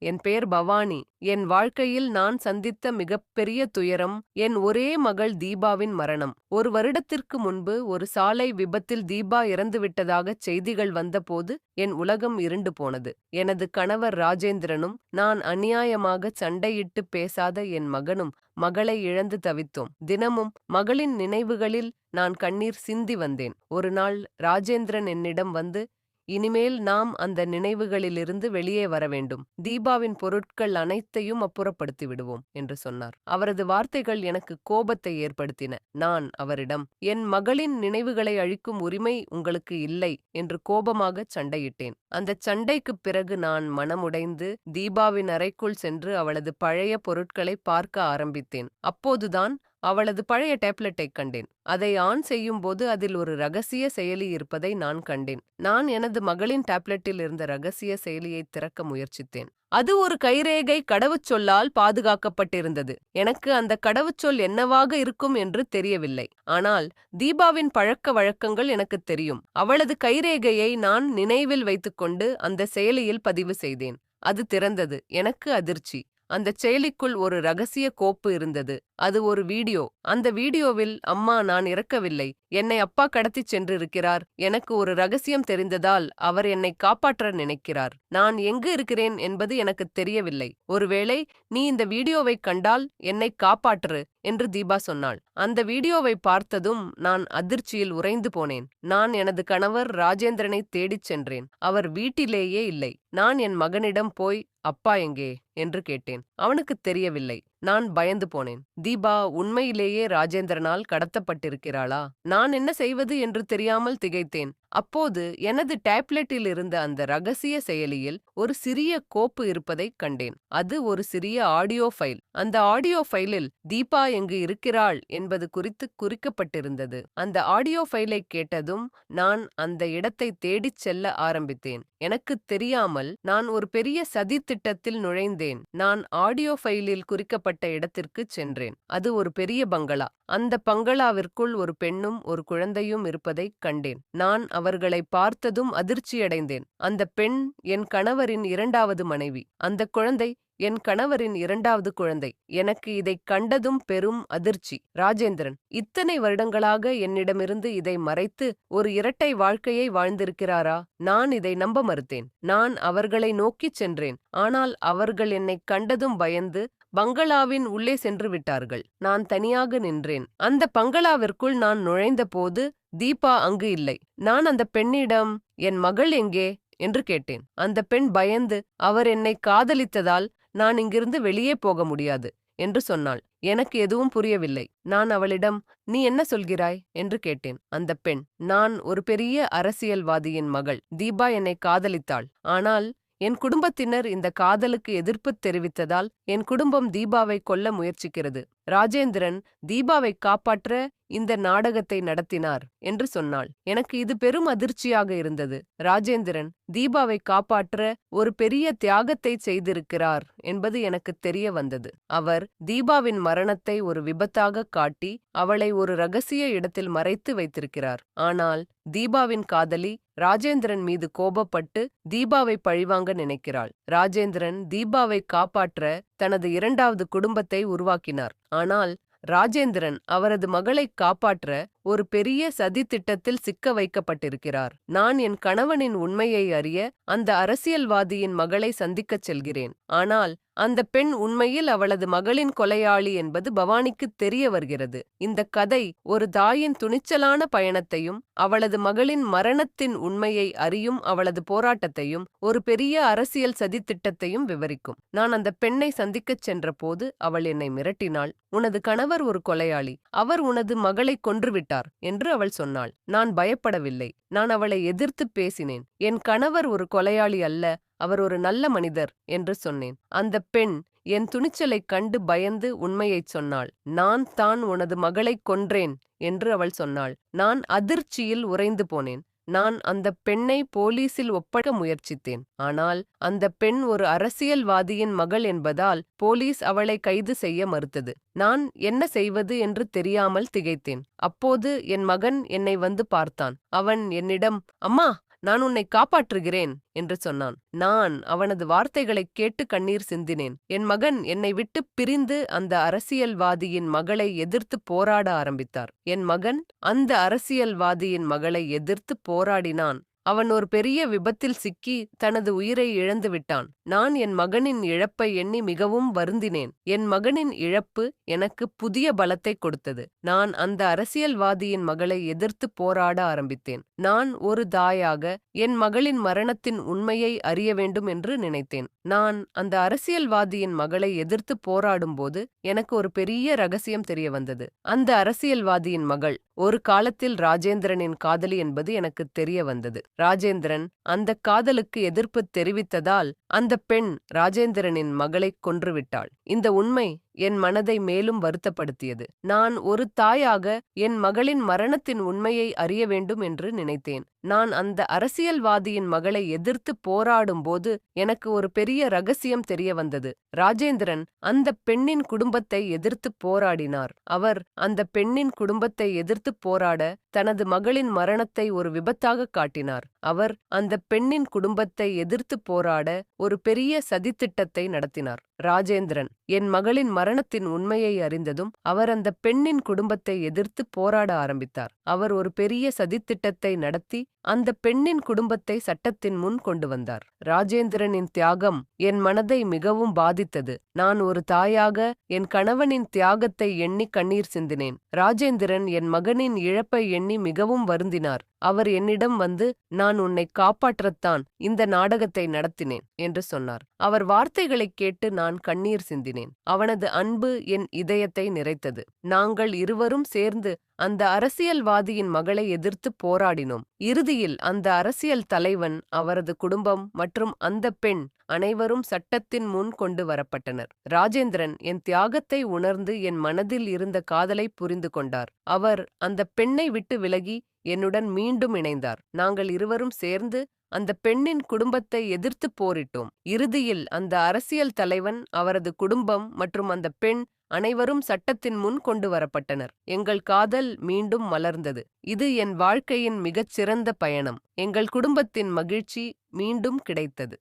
என் பெயர் பவானி. என் வாழ்க்கையில் நான் சந்தித்த மிகப்பெரிய துயரம் என் ஒரே மகள் தீபாவின் மரணம். ஒரு வருடத்திற்கு முன்பு ஒரு சாலை விபத்தில் தீபா இறந்துவிட்டதாகச் செய்திகள் வந்தபோது என் உலகம் இருண்டு போனது. எனது கணவர் ராஜேந்திரனும் நான் அநியாயமாகச் சண்டையிட்டு பேசாத என் மகனும் மகளை இழந்து தவித்தோம். தினமும் மகளின் நினைவுகளில் நான் கண்ணீர் சிந்தி வந்தேன். ஒரு நாள் ராஜேந்திரன் என்னிடம் வந்து, இனிமேல் நாம் அந்த நினைவுகளிலிருந்து வெளியே வர வேண்டும். தீபாவின் பொருட்கள் அனைத்தையும் அப்புறப்படுத்தி விடுவோம் என்று சொன்னார். அவரது வார்த்தைகள் எனக்கு கோபத்தை ஏற்படுத்தின. நான் அவரிடம், என் மகளின் நினைவுகளை அழிக்கும் உரிமை உங்களுக்கு இல்லை என்று கோபமாக சண்டையிட்டேன். அந்த சண்டைக்குப் பிறகு நான் மனமுடைந்து தீபாவின் அறைக்குள் சென்று அவளது பழைய பொருட்களை பார்க்க ஆரம்பித்தேன். அப்போதுதான் அவளது பழைய டேப்லெட்டை கண்டேன். அதை ஆன் செய்யும்போது அதில் ஒரு ரகசிய செயலி இருப்பதை நான் கண்டேன். நான் எனது மகளின் டேப்லெட்டில் இருந்த ரகசிய செயலியை திறக்க முயற்சித்தேன். அது ஒரு கைரேகை கடவுச்சொல்லால் பாதுகாக்கப்பட்டிருந்தது. எனக்கு அந்த கடவுச்சொல் என்னவாக இருக்கும் என்று தெரியவில்லை. ஆனால் தீபாவின் பழக்க வழக்கங்கள் எனக்கு தெரியும். அவளது கைரேகையை நான் நினைவில் வைத்துக்கொண்டு அந்த செயலியில் பதிவு செய்தேன். அது திறந்தது. எனக்கு அதிர்ச்சி. அந்த செயலிக்குள் ஒரு ரகசிய கோப்பு இருந்தது. அது ஒரு வீடியோ. அந்த வீடியோவில், அம்மா, நான் இறக்கவில்லை. என்னை அப்பா கடத்திச் சென்றிருக்கிறார். எனக்கு ஒரு ரகசியம் தெரிந்ததால் அவர் என்னை காப்பாற்ற நினைக்கிறார். நான் எங்கு இருக்கிறேன் என்பது எனக்கு தெரியவில்லை. ஒருவேளை நீ இந்த வீடியோவை கண்டால் என்னை காப்பாற்று என்று தீபா சொன்னாள். அந்த வீடியோவை பார்த்ததும் நான் அதிர்ச்சியில் உறைந்து போனேன். நான் எனது கணவர் ராஜேந்திரனை தேடிச் சென்றேன். அவர் வீட்டிலேயே இல்லை. நான் என் மகனிடம் போய், அப்பா எங்கே என்று கேட்டேன். அவனுக்கு தெரியவில்லை. நான் பயந்து போனேன். தீபா உண்மையிலேயே ராஜேந்திரனால் கடத்தப்பட்டிருக்கிறாளா? நான் என்ன செய்வது என்று தெரியாமல் திகைத்தேன். அப்போது எனது டேப்லெட்டில் இருந்த அந்த ரகசிய செயலியில் ஒரு சிறிய கோப்பு இருப்பதைக் கண்டேன். அது ஒரு சிறிய ஆடியோ ஃபைல். அந்த ஆடியோ ஃபைலில் தீபா எங்கு இருக்கிறாள் என்பது குறித்து குறிக்கப்பட்டிருந்தது. அந்த ஆடியோ ஃபைலை கேட்டதும் நான் அந்த இடத்தை தேடிச் செல்ல ஆரம்பித்தேன். எனக்கு தெரியாமல் நான் ஒரு பெரிய சதி திட்டத்தில் நுழைந்தேன். நான் ஆடியோ ஃபைலில் குறிக்கப்பட்ட இடத்திற்கு சென்றேன். அது ஒரு பெரிய பங்களா. அந்த பங்களாவிற்குள் ஒரு பெண்ணும் ஒரு குழந்தையும் இருப்பதைக் கண்டேன். நான் அவர்களை பார்த்ததும் அதிர்ச்சியடைந்தேன். அந்த பெண் என் கணவரின் 2வது மனைவி. அந்த குழந்தை என் கணவரின் 2வது குழந்தை. எனக்கு இதைக் கண்டதும் பெரும் அதிர்ச்சி. ராஜேந்திரன் இத்தனை வருடங்களாக என்னிடமிருந்து இதை மறைத்து ஒரு இரட்டை வாழ்க்கையை வாழ்ந்திருக்கிறாரா? நான் இதை நம்ப மறுத்தேன். நான் அவர்களை நோக்கிச் சென்றேன். ஆனால் அவர்கள் என்னைக் கண்டதும் பயந்து பங்களாவின் உள்ளே சென்று விட்டார்கள். நான் தனியாக நின்றேன். அந்த பங்களாவிற்குள் நான் நுழைந்தபோது தீபா அங்கு இல்லை. நான் அந்த பெண்ணிடம், என் மகள் எங்கே என்று கேட்டேன். அந்த பெண் பயந்து, அவர் என்னை காதலித்ததால் நான் இங்கிருந்து வெளியே போக முடியாது என்று சொன்னாள். எனக்கு எதுவும் புரியவில்லை. நான் அவளிடம், நீ என்ன சொல்கிறாய் என்று கேட்டேன். அந்த பெண், நான் ஒரு பெரிய அரசியல்வாதியின் மகள். தீபா என்னை காதலித்தாள். ஆனால் என் குடும்பத்தினர் இந்த காதலுக்கு எதிர்ப்பு தெரிவித்ததால் என் குடும்பம் தீபாவை கொல்ல முயற்சிக்கிறது. ராஜேந்திரன் தீபாவை காப்பாற்ற இந்த நாடகத்தை நடத்தினார் என்று சொன்னாள். எனக்கு இது பெரும் அதிர்ச்சியாக இருந்தது. ராஜேந்திரன் தீபாவை காப்பாற்ற ஒரு பெரிய தியாகத்தை செய்திருக்கிறார் என்பது எனக்கு தெரிய வந்தது. அவர் தீபாவின் மரணத்தை ஒரு விபத்தாக காட்டி அவளை ஒரு ரகசிய இடத்தில் மறைத்து வைத்திருக்கிறார். ஆனால் தீபாவின் காதலி ராஜேந்திரன் மீது கோபப்பட்டு தீபாவை பழிவாங்க நினைக்கிறாள். ராஜேந்திரன் தீபாவை காப்பாற்ற தனது 2வது குடும்பத்தை உருவாக்கினார். ஆனால் ராஜேந்திரன் அவரது மகளைக் காப்பாற்ற ஒரு பெரிய சதி திட்டத்தில் சிக்க வைக்கப்பட்டிருக்கிறார். நான் என் கணவனின் உண்மையை அறிய அந்த அரசியல்வாதியின் மகளை சந்திக்கச் செல்கிறேன். ஆனால் அந்த பெண் உண்மையில் அவளது மகளின் கொலையாளி என்பது பவானிக்குத் தெரிய வருகிறது. இந்த கதை ஒரு தாயின் துணிச்சலான பயணத்தையும் அவளது மகளின் மரணத்தின் உண்மையை அறியும் அவளது போராட்டத்தையும் ஒரு பெரிய அரசியல் சதித்திட்டத்தையும் விவரிக்கும். நான் அந்த பெண்ணை சந்திக்கச் சென்றபோது அவள் என்னை மிரட்டினாள். உனது கணவர் ஒரு கொலையாளி. அவர் உனது மகளை கொன்றுவிட்டார் என்று அவள் சொன்னாள். நான் பயப்படவில்லை. நான் அவளை எதிர்த்து பேசினேன். என் கணவர் ஒரு கொலையாளி அல்ல, அவர் ஒரு நல்ல மனிதர் என்று சொன்னேன். அந்த பெண் என் துணிச்சலைக் கண்டு பயந்து உண்மையைச் சொன்னாள். நான் தான் உனது மகளைக் கொன்றேன் என்று அவள் சொன்னாள். நான் அதிர்ச்சியில் உறைந்து போனேன். நான் அந்த பெண்ணை போலீசில் ஒப்படைக்க முயற்சித்தேன். ஆனால் அந்த பெண் ஒரு அரசியல்வாதியின் மகள் என்பதால் போலீஸ் அவளை கைது செய்ய மறுத்தது. நான் என்ன செய்வது என்று தெரியாமல் திகைத்தேன். அப்போது என் மகன் என்னை வந்து பார்த்தான். அவன் என்னிடம், அம்மா, நான் உன்னை காப்பாற்றுகிறேன் என்று சொன்னான். நான் அவனது வார்த்தைகளைக் கேட்டு கண்ணீர் சிந்தினேன். என் மகன் என்னை விட்டு பிரிந்து அந்த அரசியல்வாதியின் மகளை எதிர்த்து போராட ஆரம்பித்தார். என் மகன் அந்த அரசியல்வாதியின் மகளை எதிர்த்து போராடினான். அவன் ஒரு பெரிய விபத்தில் சிக்கி தனது உயிரை இழந்து விட்டான். நான் என் மகனின் இழப்பை எண்ணி மிகவும் வருந்தினேன். என் மகனின் இழப்பு எனக்கு புதிய பலத்தை கொடுத்தது. நான் அந்த அரசியல்வாதியின் மகளை எதிர்த்து போராட ஆரம்பித்தேன். நான் ஒரு தாயாக என் மகளின் மரணத்தின் உண்மையை அறிய வேண்டும் என்று நினைத்தேன். நான் அந்த அரசியல்வாதியின் மகளை எதிர்த்து போராடும்போது எனக்கு ஒரு பெரிய ரகசியம் தெரிய வந்தது. அந்த அரசியல்வாதியின் மகள் ஒரு காலத்தில் ராஜேந்திரனின் காதலி என்பது எனக்கு தெரிய வந்தது. ராஜேந்திரன் அந்த காதலுக்கு எதிர்ப்பு தெரிவித்ததால் அந்த பெண் ராஜேந்திரனின் மகளைக் கொன்றுவிட்டாள். இந்த உண்மை என் மனதை மேலும் வருத்தப்படுத்தியது. நான் ஒரு தாயாக என் மகளின் மரணத்தின் உண்மையை அறிய வேண்டும் என்று நினைத்தேன். நான் அந்த அரசியல்வாதியின் மகளை எதிர்த்து போராடும்போது எனக்கு ஒரு பெரிய ரகசியம் தெரிய வந்தது. ராஜேந்திரன் அந்த பெண்ணின் குடும்பத்தை எதிர்த்து போராடினார். அவர் அந்த பெண்ணின் குடும்பத்தை எதிர்த்து போராட தனது மகளின் மரணத்தை ஒரு விபத்தாக காட்டினார். அவர் அந்த பெண்ணின் குடும்பத்தை எதிர்த்து போராட ஒரு பெரிய சதித்திட்டத்தை நடத்தினார். ராஜேந்திரன் என் மகளின் மரணத்தின் உண்மையை அறிந்ததும் அவர் அந்த பெண்ணின் குடும்பத்தை எதிர்த்து போராட ஆரம்பித்தார். அவர் ஒரு பெரிய சதித்திட்டத்தை நடத்தி அந்த பெண்ணின் குடும்பத்தை சட்டத்தின் முன் கொண்டு வந்தார். ராஜேந்திரனின் தியாகம் என் மனதை மிகவும் பாதித்தது. நான் ஒரு தாயாக என் கணவனின் தியாகத்தை எண்ணி கண்ணீர் சிந்தினேன். ராஜேந்திரன் என் மகனின் இழப்பை எண்ணி மிகவும் வருந்தினார். அவர் என்னிடம் வந்து, நான் உன்னை காப்பாற்றத்தான் இந்த நாடகத்தை நடத்தினேன் என்று சொன்னார். அவர் வார்த்தைகளைக் கேட்டு நான் கண்ணீர் சிந்தினேன். அவனது அன்பு என் இதயத்தை நிறைத்தது. நாங்கள் இருவரும் சேர்ந்து அந்த அரசியல்வாதியின் மகளை எதிர்த்து போராடினோம். இறுதியில் அந்த அரசியல் தலைவன், அவரது குடும்பம் மற்றும் அந்த பெண் அனைவரும் சட்டத்தின் முன் கொண்டு வரப்பட்டனர். ராஜேந்திரன் என் தியாகத்தை உணர்ந்து என் மனதில் இருந்த காதலை புரிந்து கொண்டார். அவர் அந்த பெண்ணை விட்டு விலகி என்னுடன் மீண்டும் இணைந்தார். நாங்கள் இருவரும் சேர்ந்து அந்த பெண்ணின் குடும்பத்தை எதிர்த்து போரிட்டோம். இறுதியில் அந்த அரசியல் தலைவன், அவரது குடும்பம் மற்றும் அந்த பெண் அனைவரும் சட்டத்தின் முன் கொண்டு வரப்பட்டனர். எங்கள் காதல் மீண்டும் மலர்ந்தது. இது என் வாழ்க்கையின் மிகச் சிறந்த பயணம். எங்கள் குடும்பத்தின் மகிழ்ச்சி மீண்டும் கிடைத்தது.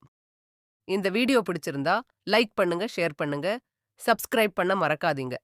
இந்த வீடியோ பிடிச்சிருந்தா லைக் பண்ணுங்க, ஷேர் பண்ணுங்க, சப்ஸ்கிரைப் பண்ண மறக்காதீங்க.